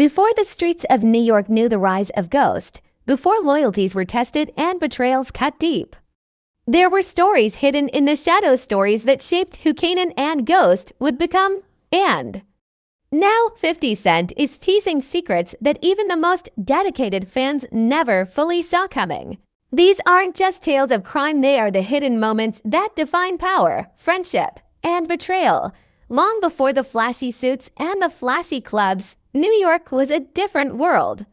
Before the streets of New York knew the rise of Ghost, before loyalties were tested and betrayals cut deep, there were stories hidden in the shadow stories that shaped who Kanan and Ghost would become. And now 50 Cent is teasing secrets that even the most dedicated fans never fully saw coming. These aren't just tales of crime, they are the hidden moments that define power, friendship, and betrayal. Long before the flashy suits and the flashy clubs, New York was a different world.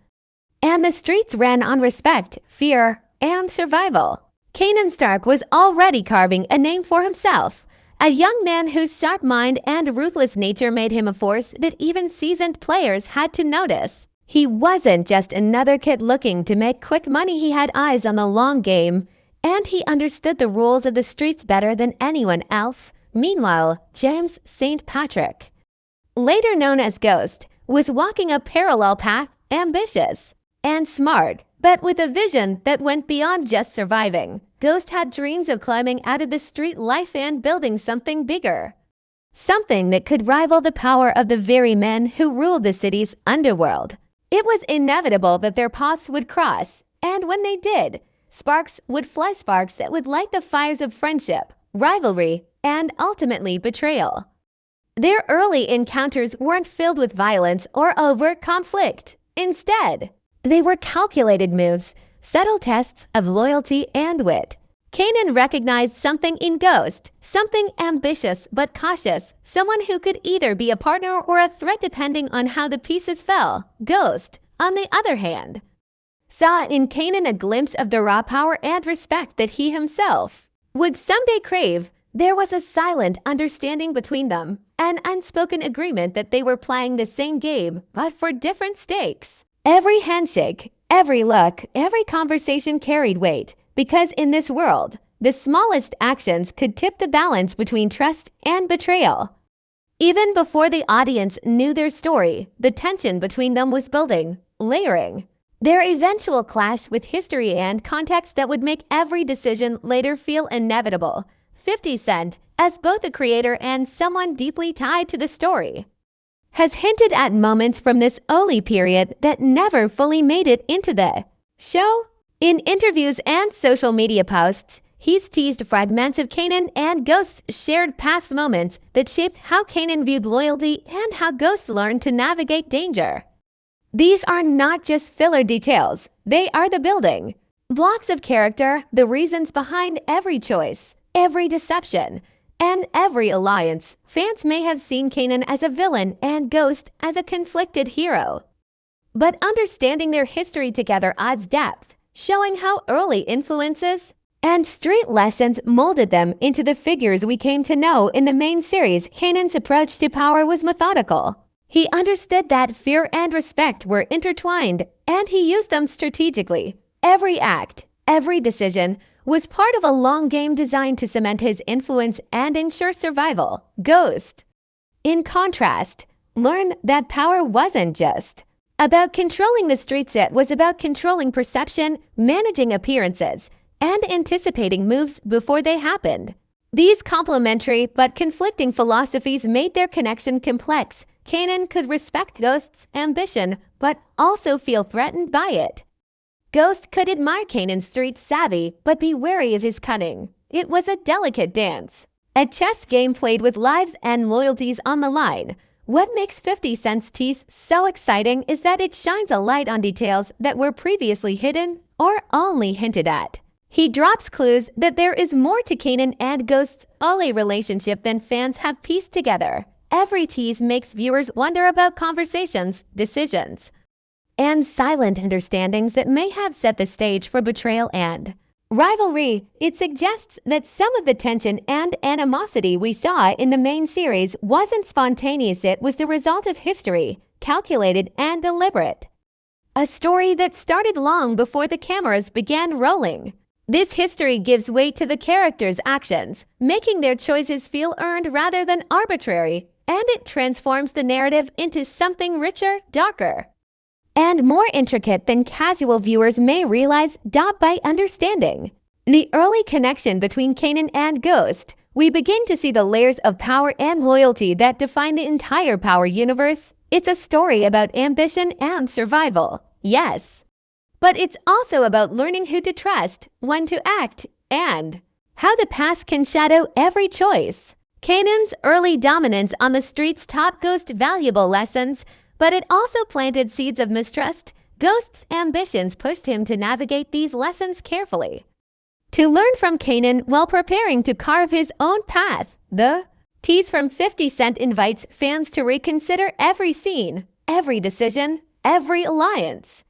And the streets ran on respect, fear, and survival. Kanan Stark was already carving a name for himself, a young man whose sharp mind and ruthless nature made him a force that even seasoned players had to notice. He wasn't just another kid looking to make quick money, he had eyes on the long game, and he understood the rules of the streets better than anyone else. Meanwhile, James St. Patrick, later known as Ghost, was walking a parallel path, ambitious and smart, but with a vision that went beyond just surviving. Ghost had dreams of climbing out of the street life and building something bigger. Something that could rival the power of the very men who ruled the city's underworld. It was inevitable that their paths would cross, and when they did, sparks would fly, sparks that would light the fires of friendship, rivalry, and ultimately betrayal. Their early encounters weren't filled with violence or overt conflict. Instead, they were calculated moves, subtle tests of loyalty and wit. Kanan recognized something in Ghost, something ambitious but cautious, someone who could either be a partner or a threat depending on how the pieces fell. Ghost, on the other hand, saw in Kanan a glimpse of the raw power and respect that he himself would someday crave. There was a silent understanding between them, an unspoken agreement that they were playing the same game, but for different stakes. Every handshake, every look, every conversation carried weight, because in this world, the smallest actions could tip the balance between trust and betrayal. Even before the audience knew their story, the tension between them was building, layering. Their eventual clash with history and context that would make every decision later feel inevitable. 50 Cent, as both a creator and someone deeply tied to the story, has hinted at moments from this early period that never fully made it into the show. In interviews and social media posts, he's teased fragments of Kanan and Ghost's shared past moments that shaped how Kanan viewed loyalty and how Ghost learned to navigate danger. These are not just filler details, they are the building blocks of character, the reasons behind every choice, every deception, and every alliance. Fans may have seen Kanan as a villain and Ghost as a conflicted hero, but understanding their history together adds depth, showing how early influences and street lessons molded them into the figures we came to know in the main series. Kanan's approach to power was methodical. He understood that fear and respect were intertwined, and he used them strategically. Every act, every decision was part of a long game designed to cement his influence and ensure survival. Ghost, in contrast, learned that power wasn't just about controlling the streets, it was about controlling perception, managing appearances, and anticipating moves before they happened. These complementary but conflicting philosophies made their connection complex. Kanan could respect Ghost's ambition, but also feel threatened by it. Ghost could admire Kanan's street savvy, but be wary of his cunning. It was a delicate dance, a chess game played with lives and loyalties on the line. What makes 50 Cent's Tease so exciting is that it shines a light on details that were previously hidden or only hinted at. He drops clues that there is more to Kanan and Ghost's early relationship than fans have pieced together. Every tease makes viewers wonder about conversations, decisions, and silent understandings that may have set the stage for betrayal and rivalry. It suggests that some of the tension and animosity we saw in the main series wasn't spontaneous, it was the result of history, calculated and deliberate. A story that started long before the cameras began rolling. This history gives weight to the characters' actions, making their choices feel earned rather than arbitrary, and it transforms the narrative into something richer, darker, and more intricate than casual viewers may realize. By understanding the early connection between Kanan and Ghost, we begin to see the layers of power and loyalty that define the entire Power universe. It's a story about ambition and survival, yes. But it's also about learning who to trust, when to act, and how the past can shadow every choice. Kanan's early dominance on the streets taught Ghost valuable lessons, but it also planted seeds of mistrust. Ghost's ambitions pushed him to navigate these lessons carefully. To learn from Kanan while preparing to carve his own path, the Tease from 50 Cent invites fans to reconsider every scene, every decision, every alliance,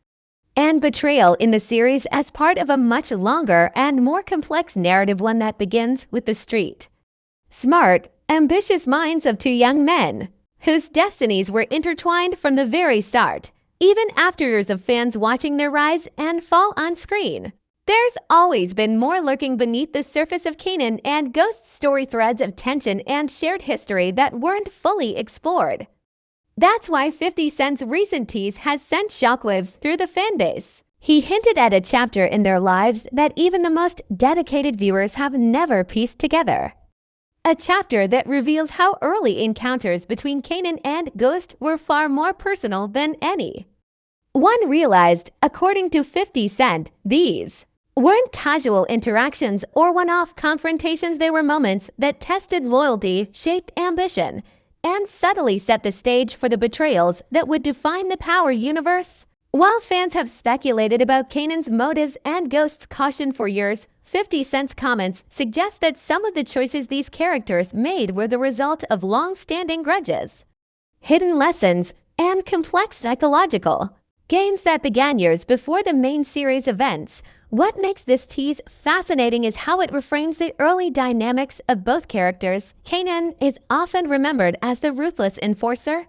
and betrayal in the series as part of a much longer and more complex narrative, one that begins with the street. Smart, ambitious minds of two young men, whose destinies were intertwined from the very start, even after years of fans watching their rise and fall on screen. There's always been more lurking beneath the surface of Kanan and Ghost's story, threads of tension and shared history that weren't fully explored. That's why 50 Cent's recent tease has sent shockwaves through the fanbase. He hinted at a chapter in their lives that even the most dedicated viewers have never pieced together. A chapter that reveals how early encounters between Kanan and Ghost were far more personal than any. One realized, according to 50 Cent, these weren't casual interactions or one-off confrontations. They were moments that tested loyalty, shaped ambition, and subtly set the stage for the betrayals that would define the Power universe. While fans have speculated about Kanan's motives and Ghost's caution for years, 50 Cent's comments suggest that some of the choices these characters made were the result of long-standing grudges, hidden lessons, and complex psychological games that began years before the main series events. What makes this tease fascinating is how it reframes the early dynamics of both characters. Kanan is often remembered as the ruthless enforcer,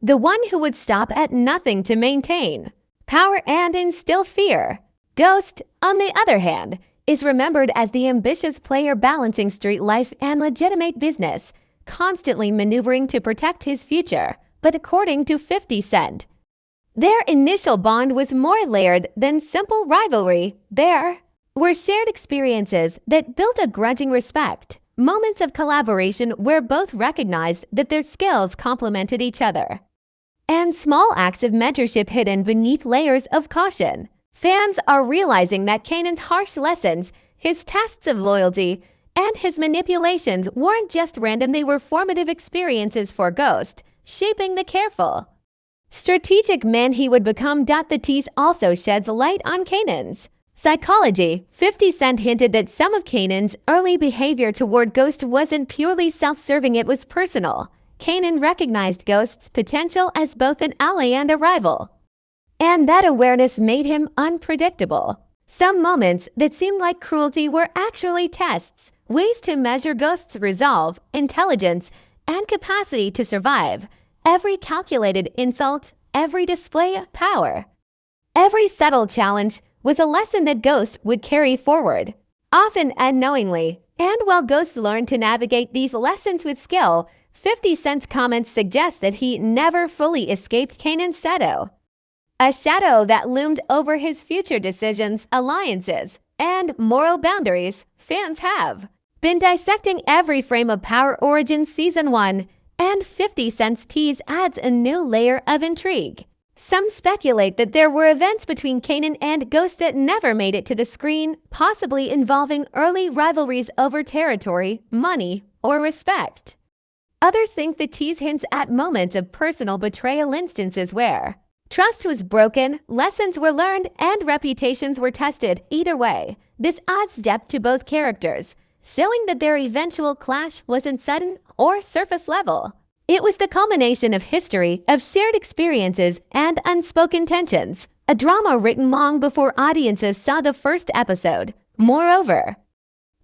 the one who would stop at nothing to maintain power and instill fear. Ghost, on the other hand, is remembered as the ambitious player balancing street life and legitimate business, constantly maneuvering to protect his future. But according to 50 Cent, their initial bond was more layered than simple rivalry. There were shared experiences that built a grudging respect, moments of collaboration where both recognized that their skills complemented each other, and small acts of mentorship hidden beneath layers of caution. Fans are realizing that Kanan's harsh lessons, his tests of loyalty, and his manipulations weren't just random. They were formative experiences for Ghost, shaping the careful, strategic man he would become. The tease also sheds light on Kanan's psychology. 50 Cent hinted that some of Kanan's early behavior toward Ghost wasn't purely self-serving, it was personal. Kanan recognized Ghost's potential as both an ally and a rival, and that awareness made him unpredictable. Some moments that seemed like cruelty were actually tests, ways to measure Ghost's resolve, intelligence, and capacity to survive. Every calculated insult, every display of power, every subtle challenge was a lesson that Ghost would carry forward, often unknowingly. And while Ghost learned to navigate these lessons with skill, 50 Cent's comments suggest that he never fully escaped Kanan's shadow, a shadow that loomed over his future decisions, alliances, and moral boundaries. Fans have been dissecting every frame of Power Origins Season 1, and 50 Cent's tease adds a new layer of intrigue. Some speculate that there were events between Kanan and Ghost that never made it to the screen, possibly involving early rivalries over territory, money, or respect. Others think the tease hints at moments of personal betrayal, instances where trust was broken, lessons were learned, and reputations were tested. Either way, this adds depth to both characters, showing that their eventual clash wasn't sudden or surface level. It was the culmination of history, of shared experiences, and unspoken tensions, a drama written long before audiences saw the first episode. Moreover,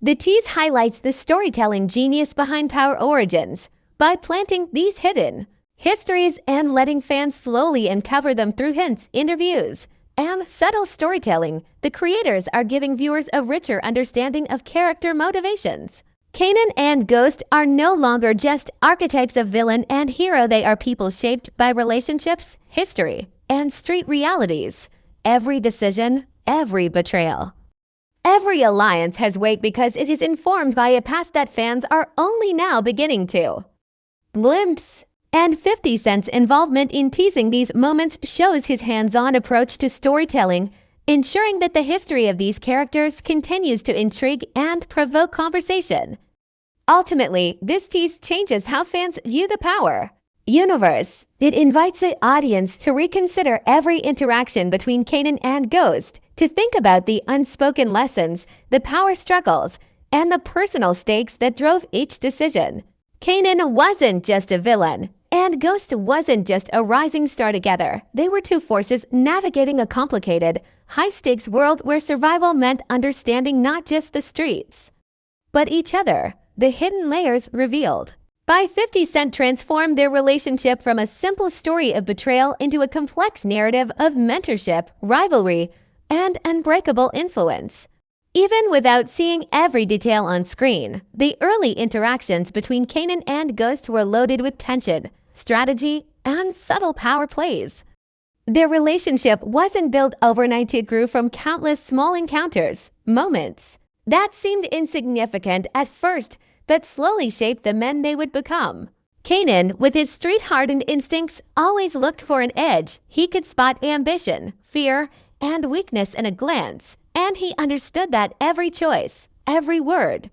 the tease highlights the storytelling genius behind Power Origins. By planting these hidden histories and letting fans slowly uncover them through hints, interviews, and subtle storytelling, the creators are giving viewers a richer understanding of character motivations. Kanan and Ghost are no longer just archetypes of villain and hero. They are people shaped by relationships, history, and street realities. Every decision, every betrayal, every alliance has weight because it is informed by a past that fans are only now beginning to glimpse. And 50 Cent's involvement in teasing these moments shows his hands-on approach to storytelling, ensuring that the history of these characters continues to intrigue and provoke conversation. Ultimately, this tease changes how fans view the Power universe. It invites the audience to reconsider every interaction between Kanan and Ghost, to think about the unspoken lessons, the power struggles, and the personal stakes that drove each decision. Kanan wasn't just a villain, and Ghost wasn't just a rising star together. They were two forces navigating a complicated, high-stakes world where survival meant understanding not just the streets, but each other, the hidden layers revealed. By 50 Cent transformed their relationship from a simple story of betrayal into a complex narrative of mentorship, rivalry, and unbreakable influence. Even without seeing every detail on screen, the early interactions between Kanan and Ghost were loaded with tension, strategy, and subtle power plays. Their relationship wasn't built overnight. It grew from countless small encounters, moments that seemed insignificant at first, but slowly shaped the men they would become. Kanan, with his street-hardened instincts, always looked for an edge. He could spot ambition, fear, and weakness in a glance, and he understood that every choice, every word,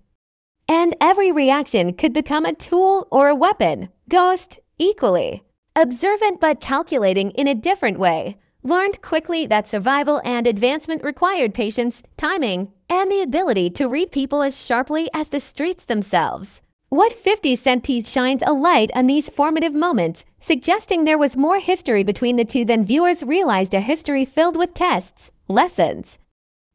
and every reaction could become a tool or a weapon. Ghost, equally observant but calculating in a different way, learned quickly that survival and advancement required patience, timing, and the ability to read people as sharply as the streets themselves. What 50 Cent tease shines a light on these formative moments, suggesting there was more history between the two than viewers realized, a history filled with tests, lessons,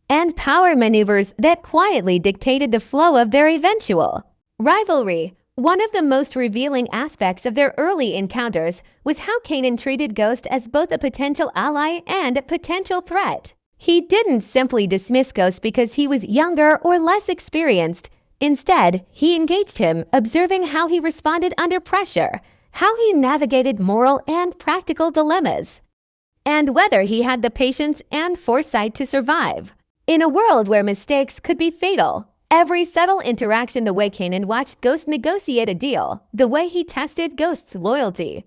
and power maneuvers that quietly dictated the flow of their eventual rivalry. One of the most revealing aspects of their early encounters was how Kanan treated Ghost as both a potential ally and a potential threat. He didn't simply dismiss Ghost because he was younger or less experienced. Instead, he engaged him, observing how he responded under pressure, how he navigated moral and practical dilemmas, and whether he had the patience and foresight to survive. In a world where mistakes could be fatal, every subtle interaction, the way Kanan watched Ghost negotiate a deal, the way he tested Ghost's loyalty,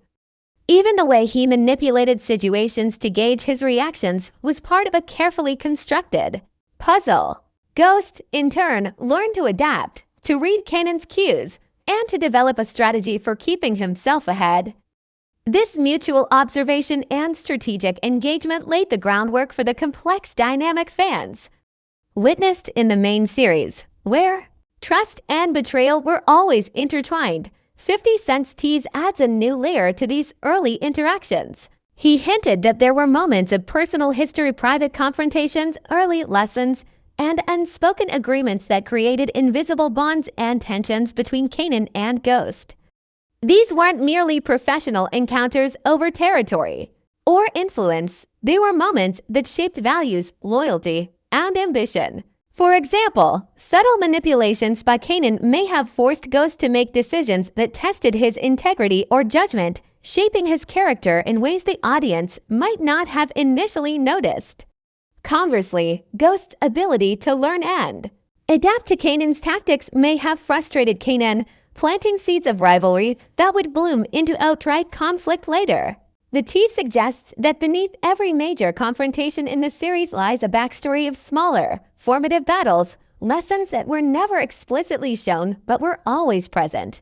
even the way he manipulated situations to gauge his reactions, was part of a carefully constructed puzzle. Ghost, in turn, learned to adapt, to read Kanan's cues, and to develop a strategy for keeping himself ahead. This mutual observation and strategic engagement laid the groundwork for the complex dynamic fans witnessed in the main series, where trust and betrayal were always intertwined. 50 Cent's tease adds a new layer to these early interactions. He hinted that there were moments of personal history, private confrontations, early lessons, and unspoken agreements that created invisible bonds and tensions between Kanan and Ghost. These weren't merely professional encounters over territory or influence. They were moments that shaped values, loyalty, and ambition. For example, subtle manipulations by Kanan may have forced Ghost to make decisions that tested his integrity or judgment, shaping his character in ways the audience might not have initially noticed. Conversely, Ghost's ability to learn and adapt to Kanan's tactics may have frustrated Kanan, planting seeds of rivalry that would bloom into outright conflict later. The tease suggests that beneath every major confrontation in the series lies a backstory of smaller, formative battles, lessons that were never explicitly shown but were always present,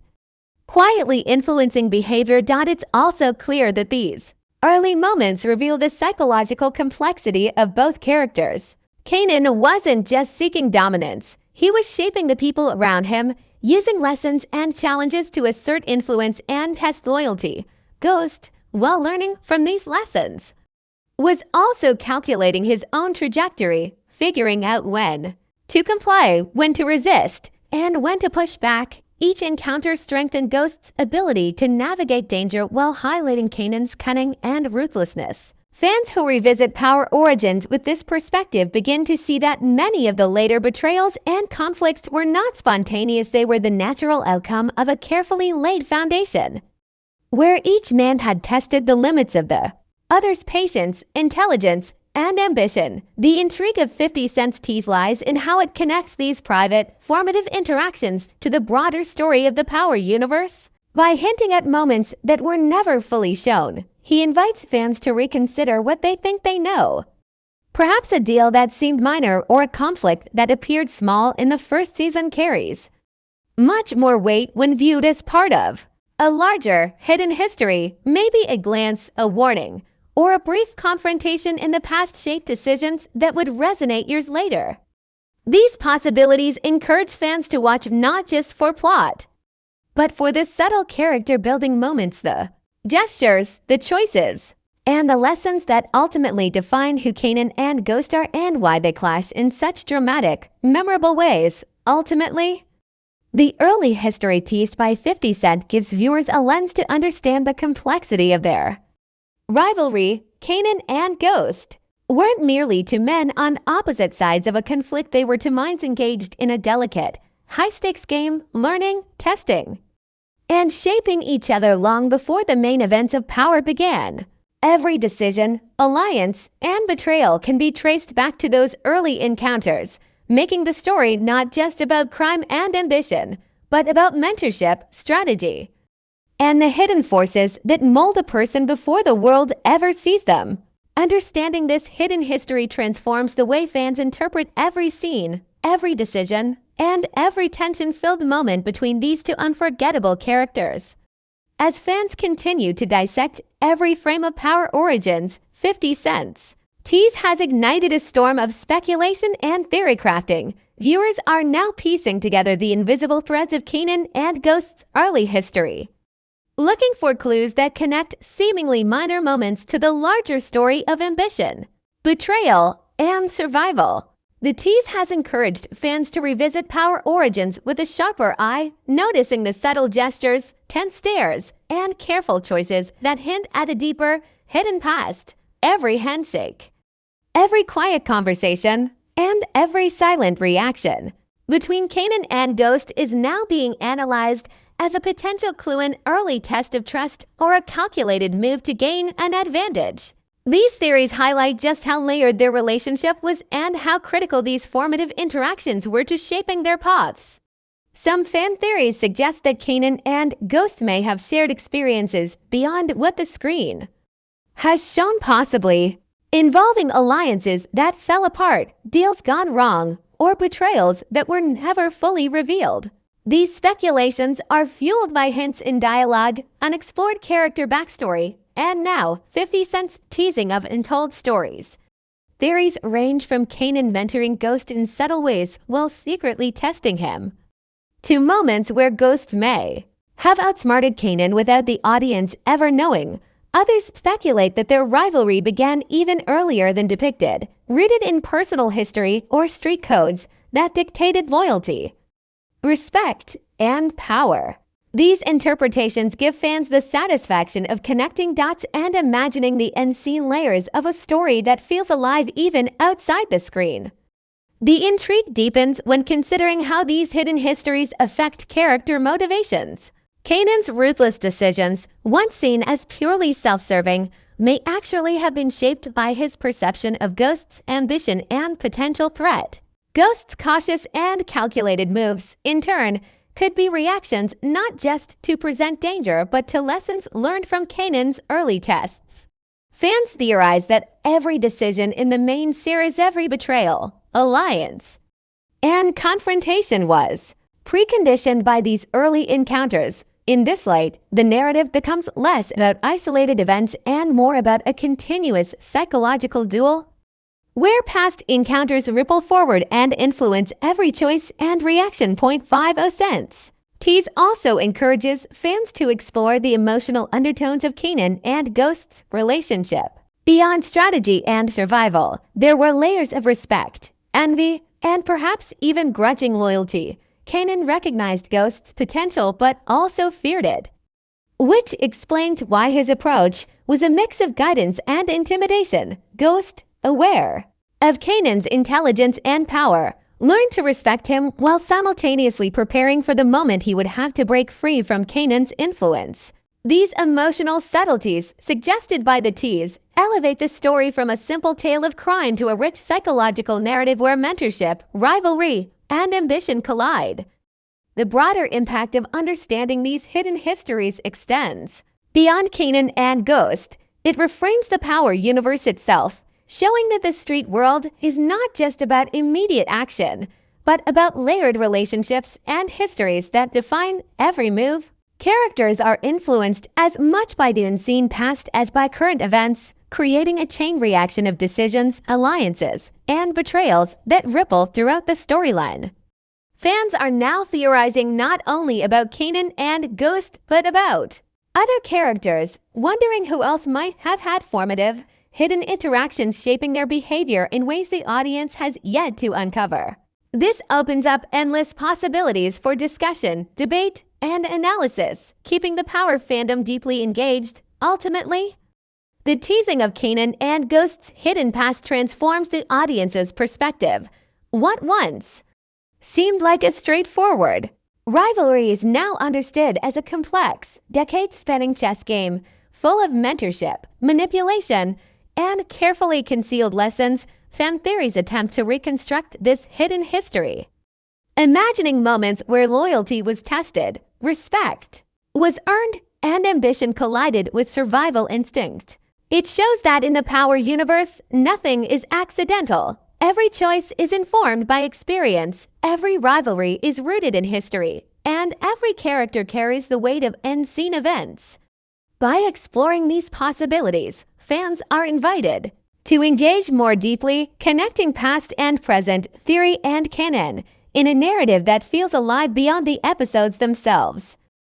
quietly influencing behavior. It's also clear that these early moments reveal the psychological complexity of both characters. Kanan wasn't just seeking dominance. He was shaping the people around him, using lessons and challenges to assert influence and test loyalty. Ghost, while learning from these lessons, was also calculating his own trajectory, figuring out when to comply, when to resist, and when to push back. Each encounter strengthened Ghost's ability to navigate danger while highlighting Kanan's cunning and ruthlessness. Fans who revisit Power Origins with this perspective begin to see that many of the later betrayals and conflicts were not spontaneous. They were the natural outcome of a carefully laid foundation, where each man had tested the limits of the other's patience, intelligence, and ambition. The intrigue of 50 Cent's tease lies in how it connects these private, formative interactions to the broader story of the Power universe. By hinting at moments that were never fully shown, he invites fans to reconsider what they think they know. Perhaps a deal that seemed minor or a conflict that appeared small in the first season carries much more weight when viewed as part of a larger, hidden history. Maybe a glance, a warning, or a brief confrontation in the past shaped decisions that would resonate years later. These possibilities encourage fans to watch not just for plot, but for the subtle character-building moments, the gestures, the choices, and the lessons that ultimately define who Kanan and Ghost are and why they clash in such dramatic, memorable ways. Ultimately, the early history teased by 50 Cent gives viewers a lens to understand the complexity of their rivalry. Kanan and Ghost weren't merely two men on opposite sides of a conflict, they were two minds engaged in a delicate, high-stakes game, learning, testing, and shaping each other long before the main events of power began. Every decision, alliance, and betrayal can be traced back to those early encounters, making the story not just about crime and ambition, but about mentorship, strategy, and the hidden forces that mold a person before the world ever sees them. Understanding this hidden history transforms the way fans interpret every scene, every decision, and every tension-filled moment between these two unforgettable characters. As fans continue to dissect every frame of Power Origins, 50 Cent's Tease has ignited a storm of speculation and theory crafting. Viewers are now piecing together the invisible threads of Kanan and Ghost's early history, looking for clues that connect seemingly minor moments to the larger story of ambition, betrayal, and survival. The Tease has encouraged fans to revisit Power Origins with a sharper eye, noticing the subtle gestures, tense stares, and careful choices that hint at a deeper, hidden past. Every handshake, every quiet conversation, and every silent reaction between Kanan and Ghost is now being analyzed as a potential clue, an early test of trust, or a calculated move to gain an advantage. These theories highlight just how layered their relationship was and how critical these formative interactions were to shaping their paths. Some fan theories suggest that Kanan and Ghost may have shared experiences beyond what the screen has shown, possibly involving alliances that fell apart, deals gone wrong, or betrayals that were never fully revealed. These speculations are fueled by hints in dialogue, unexplored character backstory, and now 50 Cent's teasing of untold stories. Theories range from Kanan mentoring Ghost in subtle ways while secretly testing him, to moments where Ghost may have outsmarted Kanan without the audience ever knowing. Others speculate that their rivalry began even earlier than depicted, rooted in personal history or street codes that dictated loyalty, respect, and power. These interpretations give fans the satisfaction of connecting dots and imagining the unseen layers of a story that feels alive even outside the screen. The intrigue deepens when considering how these hidden histories affect character motivations. Kanan's ruthless decisions, once seen as purely self-serving, may actually have been shaped by his perception of Ghost's ambition and potential threat. Ghost's cautious and calculated moves, in turn, could be reactions not just to present danger but to lessons learned from Kanan's early tests. Fans theorize that every decision in the main series, every betrayal, alliance, and confrontation was preconditioned by these early encounters. In this light, the narrative becomes less about isolated events and more about a continuous psychological duel, where past encounters ripple forward and influence every choice and reaction. 50 Cents Tease also encourages fans to explore the emotional undertones of Kanan and Ghost's relationship. Beyond strategy and survival, there were layers of respect, envy, and perhaps even grudging loyalty. Kanan recognized Ghost's potential but also feared it, which explains why his approach was a mix of guidance and intimidation. Ghost, aware of Kanan's intelligence and power, learned to respect him while simultaneously preparing for the moment he would have to break free from Kanan's influence. These emotional subtleties, suggested by the Tease, elevate the story from a simple tale of crime to a rich psychological narrative where mentorship, rivalry, and ambition collide. the broader impact of understanding these hidden histories extends. Beyond Kanan and Ghost, it reframes the power universe itself, showing that the street world is not just about immediate action, but about layered relationships and histories that define every move. Characters are influenced as much by the unseen past as by current events, creating a chain reaction of decisions, alliances, and betrayals that ripple throughout the storyline. Fans are now theorizing not only about Kanan and Ghost, but about other characters, wondering who else might have had formative, hidden interactions shaping their behavior in ways the audience has yet to uncover. This opens up endless possibilities for discussion, debate, and analysis, keeping the Power fandom deeply engaged. Ultimately, the teasing of Kanan and Ghost's hidden past transforms the audience's perspective. What once seemed like a straightforward rivalry is now understood as a complex, decade-spanning chess game full of mentorship, manipulation, and carefully concealed lessons. Fan theories attempt to reconstruct this hidden history, imagining moments where loyalty was tested, respect was earned, and ambition collided with survival instinct. It shows that in the Power universe, nothing is accidental. Every choice is informed by experience, every rivalry is rooted in history, and every character carries the weight of unseen events. By exploring these possibilities, fans are invited to engage more deeply, connecting past and present, theory and canon, in a narrative that feels alive beyond the episodes themselves.